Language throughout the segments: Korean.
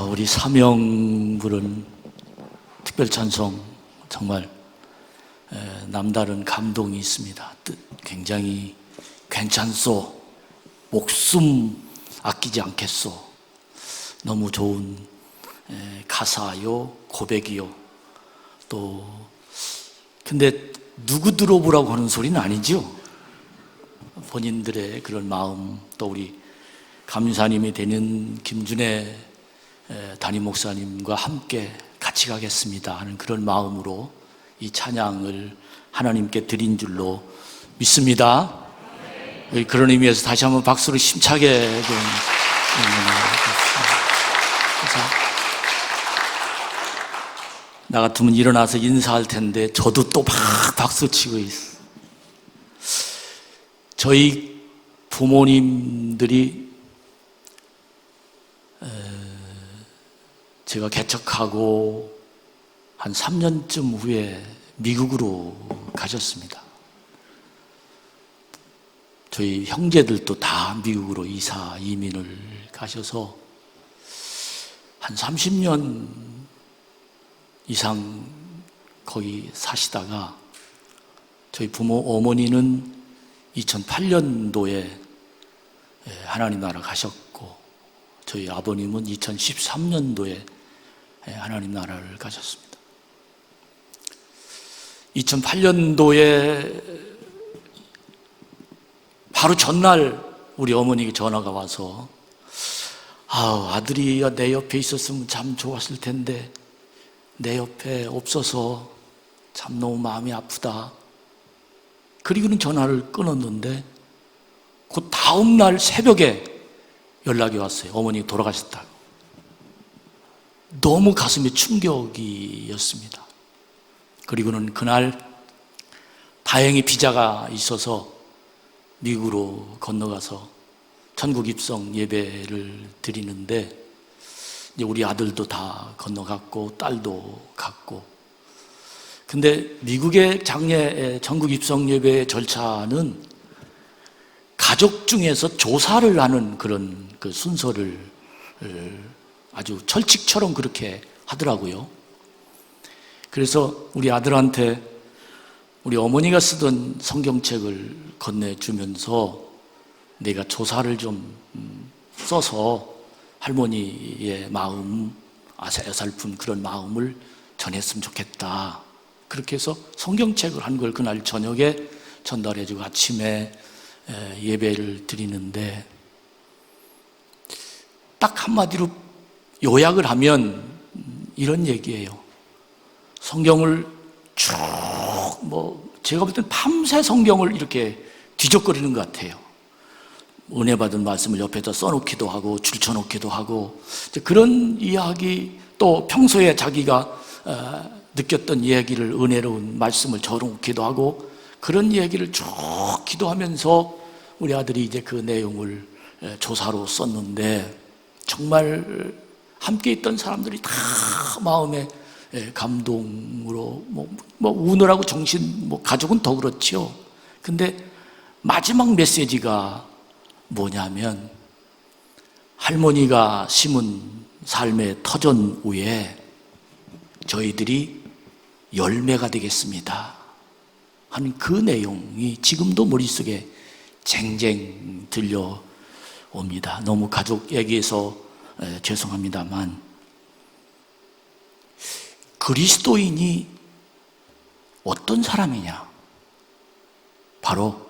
우리 사명 부른 특별 찬송 정말 남다른 감동이 있습니다. 굉장히 괜찮소, 목숨 아끼지 않겠소. 너무 좋은 가사요, 고백이요. 또 근데 누구 들어보라고 하는 소리는 아니죠. 본인들의 그런 마음, 또 우리 감사님이 되는 김준혜 담임 목사님과 함께 같이 가겠습니다 하는 그런 마음으로 이 찬양을 하나님께 드린 줄로 믿습니다. 그런 의미에서 다시 한번 박수로 힘차게 좀 나 같으면 일어나서 인사할 텐데 저도 또 막 박수 치고 있어. 저희 부모님들이 제가 개척하고 한 3년쯤 후에 미국으로 가셨습니다. 저희 형제들도 다 미국으로 이민을 가셔서 한 30년 이상 거기 사시다가 저희 부모 어머니는 2008년도에 하나님 나라 가셨고 저희 아버님은 2013년도에 하나님 나라를 가셨습니다. 2008년도에 바로 전날 우리 어머니에게 전화가 와서 아들이 내 옆에 있었으면 참 좋았을 텐데 내 옆에 없어서 참 너무 마음이 아프다. 그리고는 전화를 끊었는데 그 다음 날 새벽에 연락이 왔어요. 어머니 돌아가셨다고. 너무 가슴에 충격이었습니다. 그리고는 그날 다행히 비자가 있어서 미국으로 건너가서 천국 입성 예배를 드리는데 이제 우리 아들도 다 건너갔고 딸도 갔고. 근데 미국의 장례 천국 입성 예배 절차는 가족 중에서 조사를 하는 그런 그 순서를 아주 철칙처럼 그렇게 하더라고요. 그래서 우리 아들한테 우리 어머니가 쓰던 성경책을 건네주면서 내가 조사를 좀 써서 할머니의 마음, 어설픈 그런 마음을 전했으면 좋겠다. 그렇게 해서 성경책을 한 걸 그날 저녁에 전달해주고 아침에 예배를 드리는데 딱 한마디로 요약을 하면 이런 얘기예요. 성경을 쭉 제가 볼 땐 밤새 성경을 이렇게 뒤적거리는 것 같아요. 은혜 받은 말씀을 옆에다 써놓기도 하고 줄쳐놓기도 하고 그런 이야기, 또 평소에 자기가 느꼈던 이야기를 은혜로운 말씀을 적어놓기도 하고 그런 이야기를 쭉 기도하면서 우리 아들이 이제 그 내용을 조사로 썼는데 정말 함께 있던 사람들이 다 마음에 감동으로 우느라고 정신, 가족은 더 그렇죠. 근데 마지막 메시지가 뭐냐면 할머니가 심은 삶의 터전 위에 저희들이 열매가 되겠습니다 하는 그 내용이 지금도 머릿속에 쟁쟁 들려옵니다. 너무 가족 얘기해서 죄송합니다만 그리스도인이 어떤 사람이냐? 바로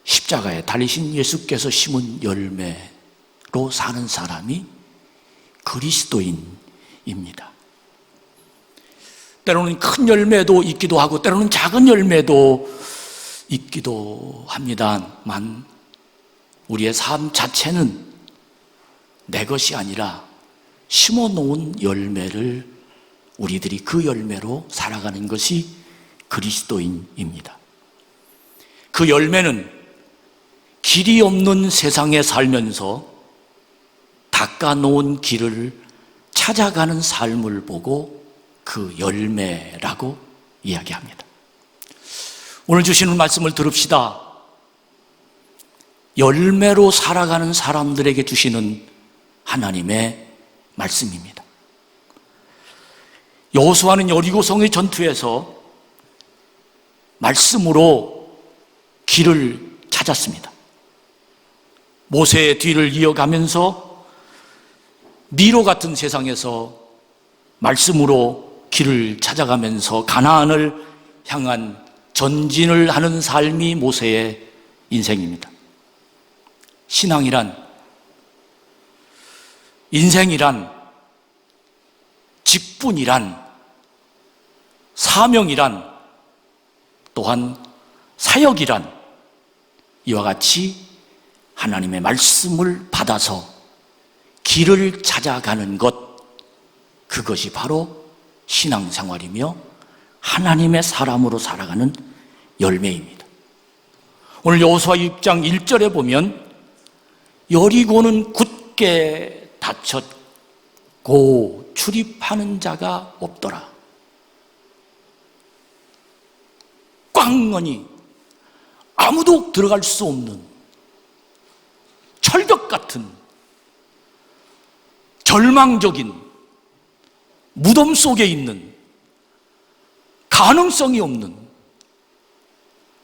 십자가에 달리신 예수께서 심은 열매로 사는 사람이 그리스도인입니다. 때로는 큰 열매도 있기도 하고 때로는 작은 열매도 있기도 합니다만 우리의 삶 자체는 내 것이 아니라 심어놓은 열매를 우리들이 그 열매로 살아가는 것이 그리스도인입니다. 그 열매는 길이 없는 세상에 살면서 닦아놓은 길을 찾아가는 삶을 보고 그 열매라고 이야기합니다. 오늘 주시는 말씀을 들읍시다. 열매로 살아가는 사람들에게 주시는 하나님의 말씀입니다. 여호수아는 여리고성의 전투에서 말씀으로 길을 찾았습니다. 모세의 뒤를 이어가면서 미로 같은 세상에서 말씀으로 길을 찾아가면서 가나안을 향한 전진을 하는 삶이 모세의 인생입니다. 신앙이란, 인생이란, 직분이란, 사명이란, 또한 사역이란 이와 같이 하나님의 말씀을 받아서 길을 찾아가는 것, 그것이 바로 신앙생활이며 하나님의 사람으로 살아가는 열매입니다. 오늘 여호수아 6장 1절에 보면 여리고는 굳게 닫혔고 출입하는 자가 없더라. 꽝하니 아무도 들어갈 수 없는 철벽 같은 절망적인 무덤 속에 있는 가능성이 없는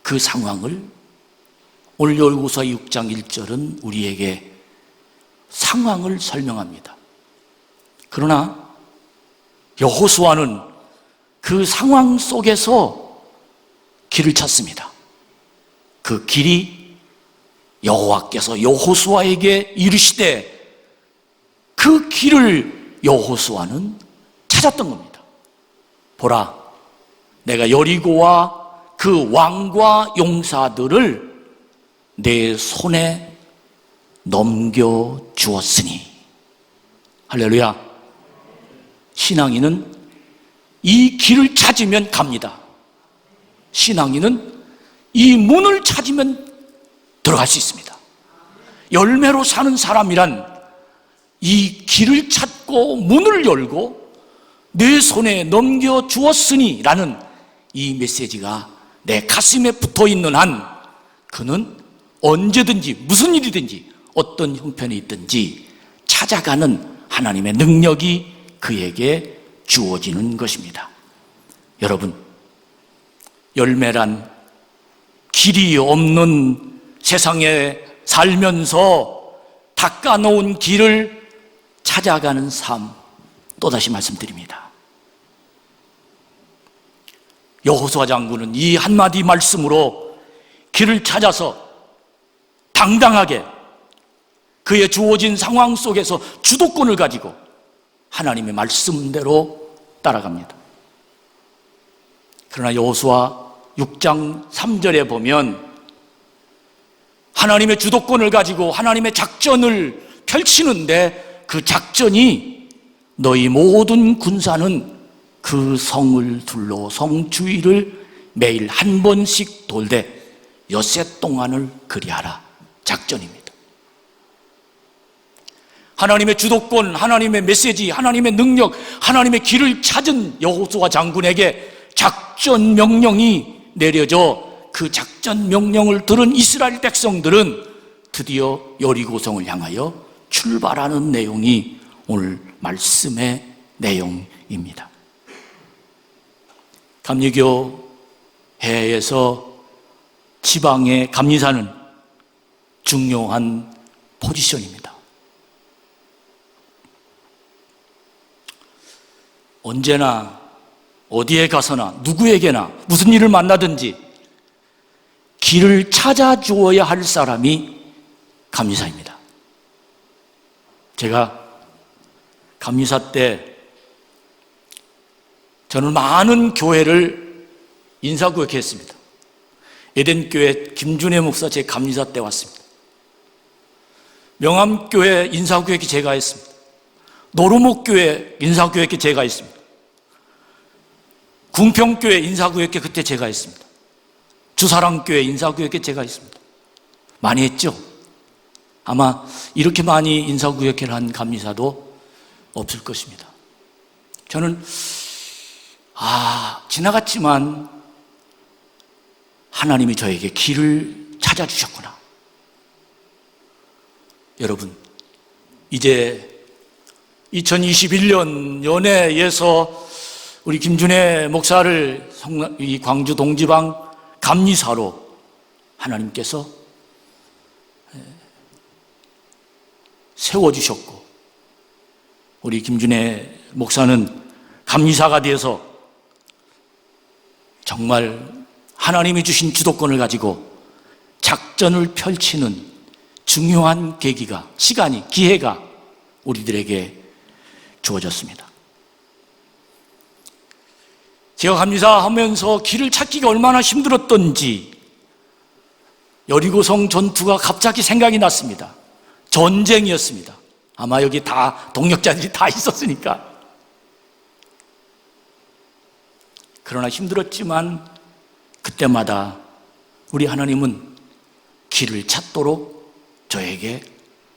그 상황을 오늘 여호수아 6장 1절은 우리에게 상황을 설명합니다. 그러나 여호수아는 그 상황 속에서 길을 찾습니다. 그 길이 여호와께서 여호수아에게 이르시되 그 길을 여호수아는 찾았던 겁니다. 보라, 내가 여리고와 그 왕과 용사들을 내 손에 넘겨주었으니. 할렐루야. 신앙인은 이 길을 찾으면 갑니다. 신앙인은 이 문을 찾으면 들어갈 수 있습니다. 열매로 사는 사람이란 이 길을 찾고 문을 열고 내 손에 넘겨주었으니 라는 이 메시지가 내 가슴에 붙어 있는 한 그는 언제든지 무슨 일이든지 어떤 형편에 있든지 찾아가는 하나님의 능력이 그에게 주어지는 것입니다. 여러분, 열매란 길이 없는 세상에 살면서 닦아놓은 길을 찾아가는 삶, 또다시 말씀드립니다. 여호수아 장군은 이 한마디 말씀으로 길을 찾아서 당당하게 그의 주어진 상황 속에서 주도권을 가지고 하나님의 말씀대로 따라갑니다. 그러나 여호수아 6장 3절에 보면 하나님의 주도권을 가지고 하나님의 작전을 펼치는데 그 작전이 너희 모든 군사는 그 성을 둘러 성 주위를 매일 한 번씩 돌되 엿새 동안을 그리하라. 작전입니다. 하나님의 주도권, 하나님의 메시지, 하나님의 능력, 하나님의 길을 찾은 여호수아 장군에게 작전 명령이 내려져 그 작전 명령을 들은 이스라엘 백성들은 드디어 여리고성을 향하여 출발하는 내용이 오늘 말씀의 내용입니다. 감리교 해에서 지방의 감리사는 중요한 포지션입니다. 언제나 어디에 가서나 누구에게나 무슨 일을 만나든지 길을 찾아주어야 할 사람이 감리사입니다. 제가 감리사 때 저는 많은 교회를 인사구역했습니다. 에덴교회 김준혜 목사 제 감리사 때 왔습니다. 명암교회 인사구역이 제가 했습니다. 노르목교회 인사구역이 제가 했습니다. 궁평교회 인사구역에 그때 제가 했습니다. 주사랑교회 인사구역에 제가 했습니다. 많이 했죠? 아마 이렇게 많이 인사구역회를 한 감리사도 없을 것입니다. 저는 지나갔지만 하나님이 저에게 길을 찾아주셨구나. 여러분, 이제 2021년 연해에서 우리 김준혜 목사를 이 광주 동지방 감리사로 하나님께서 세워주셨고, 우리 김준혜 목사는 감리사가 되어서 정말 하나님이 주신 주도권을 가지고 작전을 펼치는 중요한 계기가, 시간이, 기회가 우리들에게 주어졌습니다. 제가 감리사 하면서 길을 찾기가 얼마나 힘들었던지 여리고성 전투가 갑자기 생각이 났습니다. 전쟁이었습니다. 아마 여기 다 동역자들이 다 있었으니까. 그러나 힘들었지만 그때마다 우리 하나님은 길을 찾도록 저에게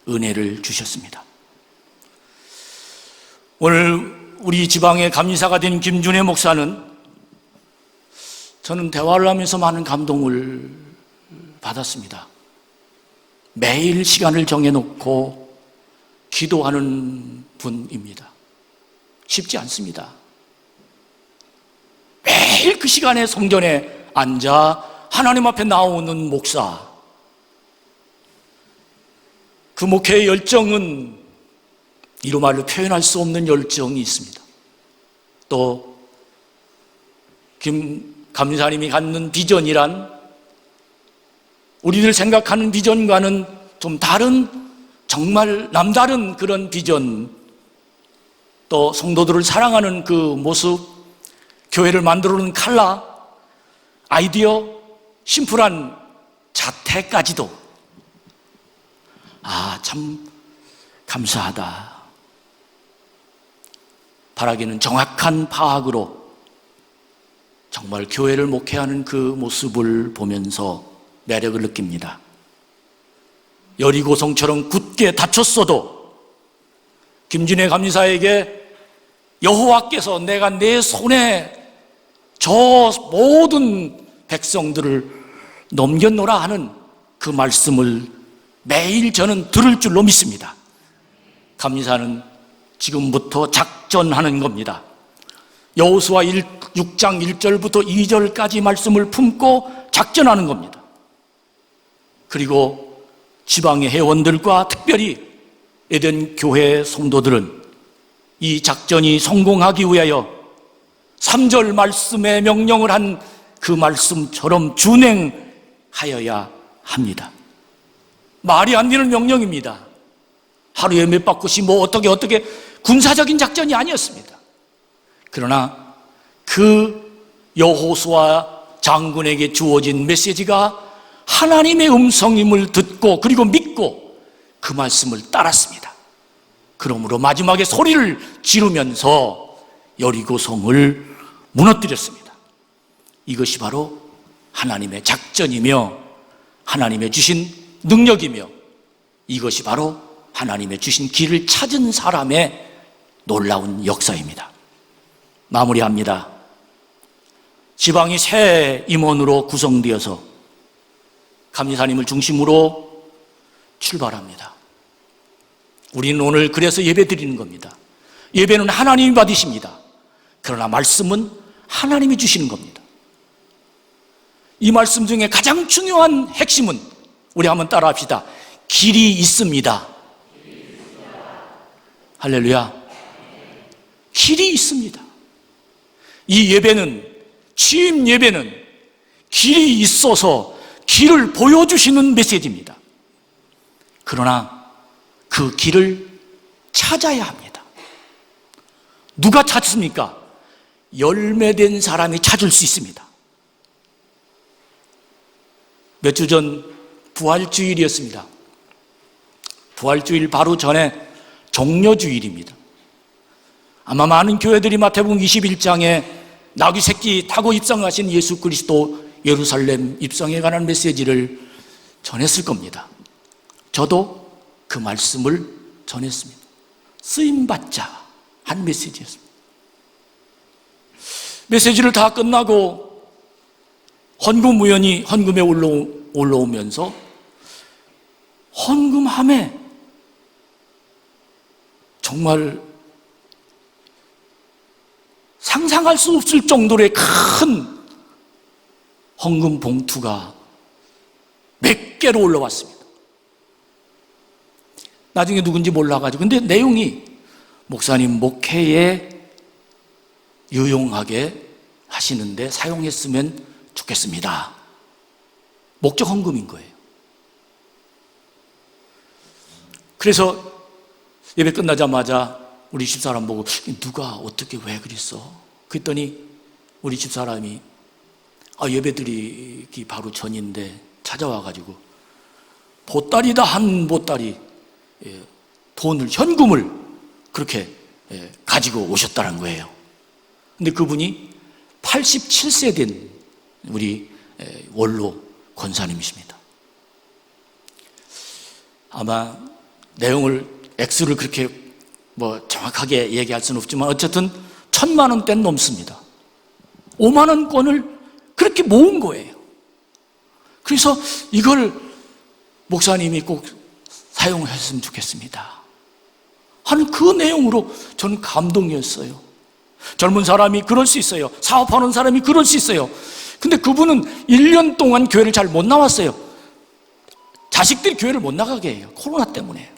은혜를 주셨습니다. 오늘 우리 지방의 감리사가 된 김준혜 목사는 저는 대화를 하면서 많은 감동을 받았습니다. 매일 시간을 정해놓고 기도하는 분입니다. 쉽지 않습니다. 매일 그 시간에 성전에 앉아 하나님 앞에 나오는 목사, 그 목회의 열정은 이로 말로 표현할 수 없는 열정이 있습니다. 또 김 감리사님이 갖는 비전이란 우리들 생각하는 비전과는 좀 다른, 정말 남다른 그런 비전, 또 성도들을 사랑하는 그 모습, 교회를 만들어놓은 칼라, 아이디어, 심플한 자태까지도 참 감사하다. 바라기는 정확한 파악으로 정말 교회를 목회하는 그 모습을 보면서 매력을 느낍니다. 여리고성처럼 굳게 닫혔어도 김준혜 감리사에게 여호와께서 내가 내 손에 저 모든 백성들을 넘겨놓으라 하는 그 말씀을 매일 저는 들을 줄로 믿습니다. 감리사는 지금부터 작전하는 겁니다. 여호수아 6장 1절부터 2절까지 말씀을 품고 작전하는 겁니다. 그리고 지방의 회원들과 특별히 에덴 교회 성도들은 이 작전이 성공하기 위하여 3절 말씀의 명령을 한 그 말씀처럼 준행하여야 합니다. 말이 안 되는 명령입니다. 하루에 몇 바퀴씩 어떻게 군사적인 작전이 아니었습니다. 그러나 그 여호수아 장군에게 주어진 메시지가 하나님의 음성임을 듣고 그리고 믿고 그 말씀을 따랐습니다. 그러므로 마지막에 소리를 지르면서 여리고성을 무너뜨렸습니다. 이것이 바로 하나님의 작전이며 하나님의 주신 능력이며 이것이 바로 하나님의 주신 길을 찾은 사람의 놀라운 역사입니다. 마무리합니다. 지방이 새 임원으로 구성되어서 감리사님을 중심으로 출발합니다. 우리는 오늘 그래서 예배 드리는 겁니다. 예배는 하나님이 받으십니다. 그러나 말씀은 하나님이 주시는 겁니다. 이 말씀 중에 가장 중요한 핵심은 우리 한번 따라 합시다. 길이 있습니다. 할렐루야. 길이 있습니다. 이 예배는, 취임 예배는 길이 있어서 길을 보여주시는 메시지입니다. 그러나 그 길을 찾아야 합니다. 누가 찾습니까? 열매된 사람이 찾을 수 있습니다. 몇 주 전 부활주일이었습니다. 부활주일 바로 전에 종려주일입니다. 아마 많은 교회들이 마태복음 21장에 나귀 새끼 타고 입성하신 예수 그리스도 예루살렘 입성에 관한 메시지를 전했을 겁니다. 저도 그 말씀을 전했습니다. 쓰임받자 한 메시지였습니다. 메시지를 다 끝나고 헌금 우연히 헌금에 올라오면서 헌금함에 정말 상상할 수 없을 정도의 큰 헌금 봉투가 몇 개로 올라왔습니다. 나중에 누군지 몰라가지고. 근데 내용이 목사님 목회에 유용하게 하시는데 사용했으면 좋겠습니다. 목적 헌금인 거예요. 그래서 예배 끝나자마자 우리 집사람 보고 누가 어떻게 왜 그랬어? 그랬더니 우리 집사람이 예배 드리기 바로 전인데 찾아와가지고 보따리다 한 보따리 돈을, 현금을 그렇게 가지고 오셨다는 거예요. 근데 그분이 87세 된 우리 원로 권사님이십니다. 아마 내용을 액수를 그렇게 정확하게 얘기할 수는 없지만 어쨌든 1,000만 원대는 넘습니다. 5만 원권을 그렇게 모은 거예요. 그래서 이걸 목사님이 꼭 사용했으면 좋겠습니다 하는 그 내용으로 저는 감동이었어요. 젊은 사람이 그럴 수 있어요. 사업하는 사람이 그럴 수 있어요. 근데 그분은 1년 동안 교회를 잘 못 나왔어요. 자식들이 교회를 못 나가게 해요. 코로나 때문에.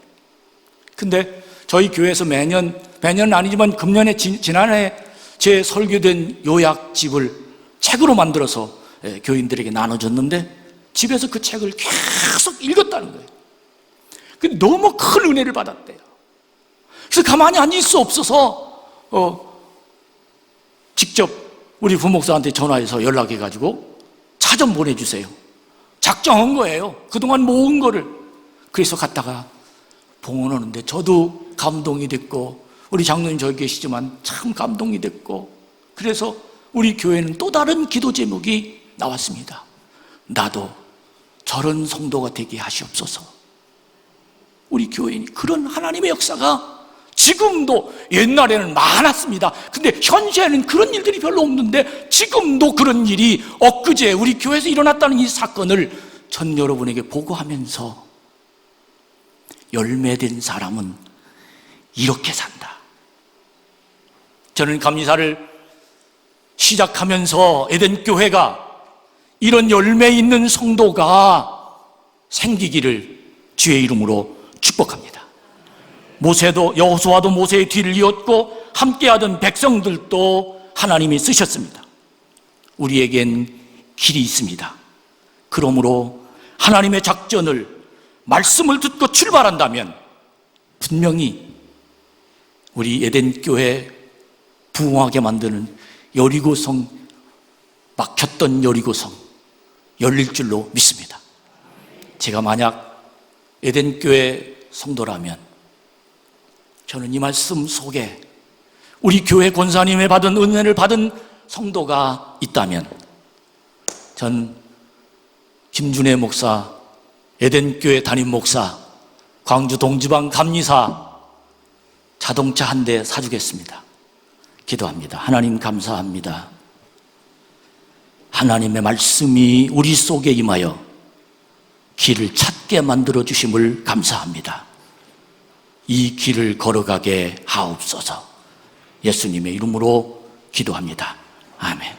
근데 저희 교회에서 매년은 아니지만 금년에 지난해 제 설교된 요약집을 책으로 만들어서 교인들에게 나눠줬는데 집에서 그 책을 계속 읽었다는 거예요. 근데 너무 큰 은혜를 받았대요. 그래서 가만히 앉을 수 없어서 직접 우리 부목사한테 전화해서 연락해가지고 차 좀 보내주세요. 작정한 거예요. 그동안 모은 거를. 그래서 갔다가 봉헌하는데 저도 감동이 됐고 우리 장로님 저기 계시지만 참 감동이 됐고 그래서 우리 교회는 또 다른 기도 제목이 나왔습니다. 나도 저런 성도가 되게 하시옵소서. 우리 교회는 그런 하나님의 역사가 지금도 옛날에는 많았습니다. 근데 현재는 그런 일들이 별로 없는데 지금도 그런 일이 엊그제 우리 교회에서 일어났다는 이 사건을 전 여러분에게 보고하면서 열매된 사람은 이렇게 산다. 저는 감리사를 시작하면서 에덴교회가 이런 열매 있는 성도가 생기기를 주의 이름으로 축복합니다. 모세도 여호수아도 모세의 뒤를 이었고 함께하던 백성들도 하나님이 쓰셨습니다. 우리에겐 길이 있습니다. 그러므로 하나님의 작전을 말씀을 듣고 출발한다면 분명히 우리 에덴교회 부흥하게 만드는 여리고성, 막혔던 여리고성 열릴 줄로 믿습니다. 제가 만약 에덴교회 성도라면 저는 이 말씀 속에 우리 교회 권사님의 받은 은혜를 받은 성도가 있다면 전 김준혜 목사, 에덴교회 담임 목사, 광주 동지방 감리사 자동차 한 대 사주겠습니다. 기도합니다. 하나님 감사합니다. 하나님의 말씀이 우리 속에 임하여 길을 찾게 만들어 주심을 감사합니다. 이 길을 걸어가게 하옵소서. 예수님의 이름으로 기도합니다. 아멘.